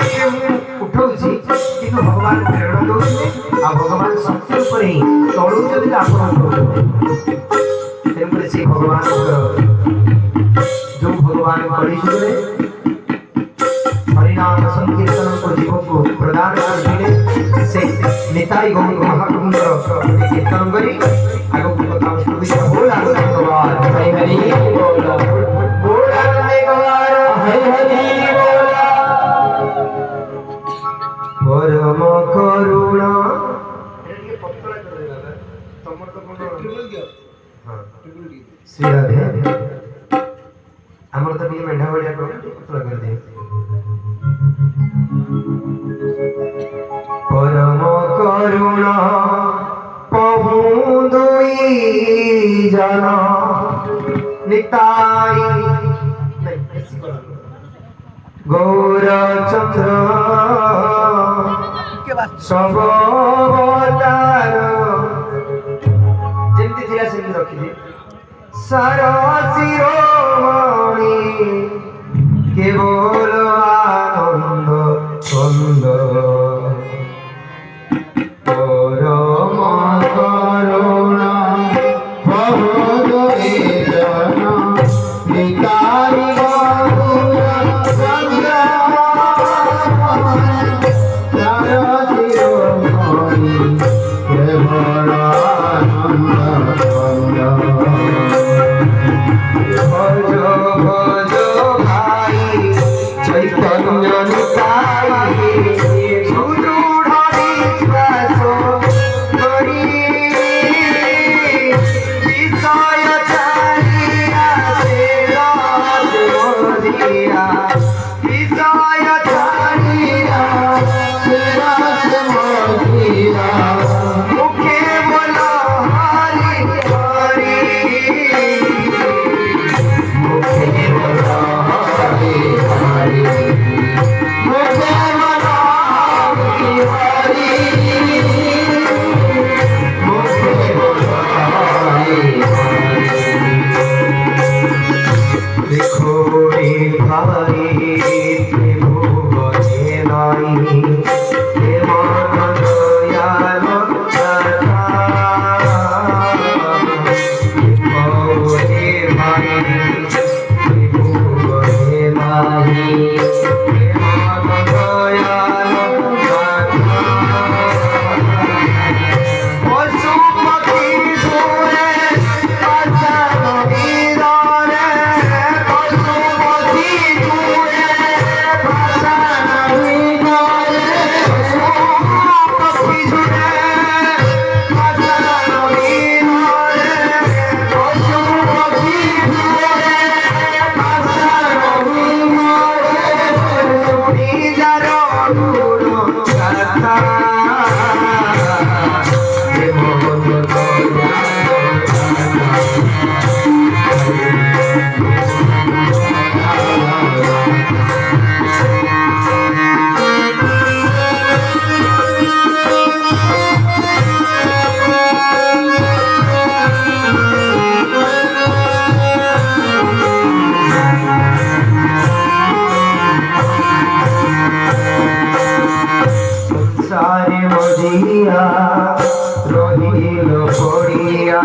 उठाऊँ कि भगवान प्रेरणा दौर आ भगवान शक्ति उपर ही चलुंट तेणुक से भगवान जो भगवान कलिजुगे हरिनाम संकीर्तन को जीव को प्रदान करते से निताई गौर महाप्रभुंर कीर्तन करी आगो कथा स्तुति बोल आगो भगवान हरि हरि बोल बोल आगो भगवान हरि हरि बोल परम करुणा ये पत्तला कर देला तमर तो कोन ट्रिपल दियो हां ट्रिपल डी श्री राधे हमर तो भी मेंढा बढ़िया पत्तला कर दे परम करुणा पहु दुई जना निताई गौर चंद्र सब अवतार जेमती थिला सेमती रखिले सार शिरोमणि केवल आनंद छंद परम करुणा बहुत जना निताई রহিল পড়িয়া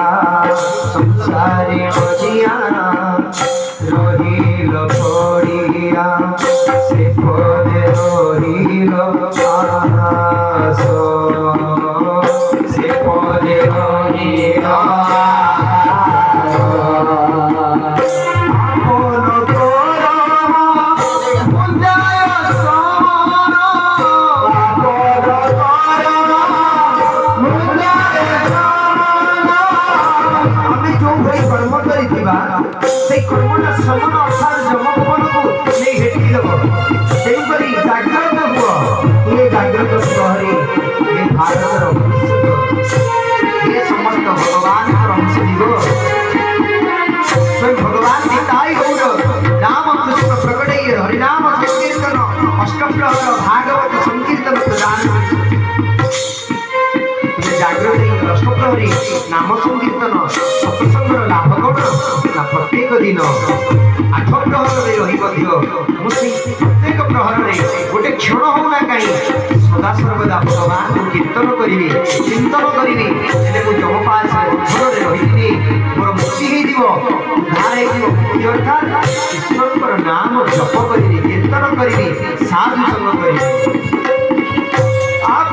সংসারে মজিয়া রহিল পড়িয়া সে পদে রহিল আকাশ সে পদে রহিল कर्मटा समन अर्थात जमपन को नहीं हेटी देव तेणुकरी जागृत हुआ ये जागृत सहरी ये भारत ये समस्त भगवान अंश जीव स्वयं भगवान निताई गौर राम कृष्ण प्रकटे हरिनाम संकीर्तन अष्टप्रहर भागवत संकीर्तन प्रदान जागृत अष्टप्रहरी नाम संकीर्तन सत्संगर लाभ कौन ना प्रत्येक दिन 8 प्रहर रही प्रत्येक प्रहर गोटे क्षण होना कहीं सदा सर्वदा भगवान को कीर्तन करी चिंतन करी जमपाल बंधन रही मोर मुक्ति उद्धार अर्थात ईश्वर नाम जप करी कीर्तन करी साधु संग करी आप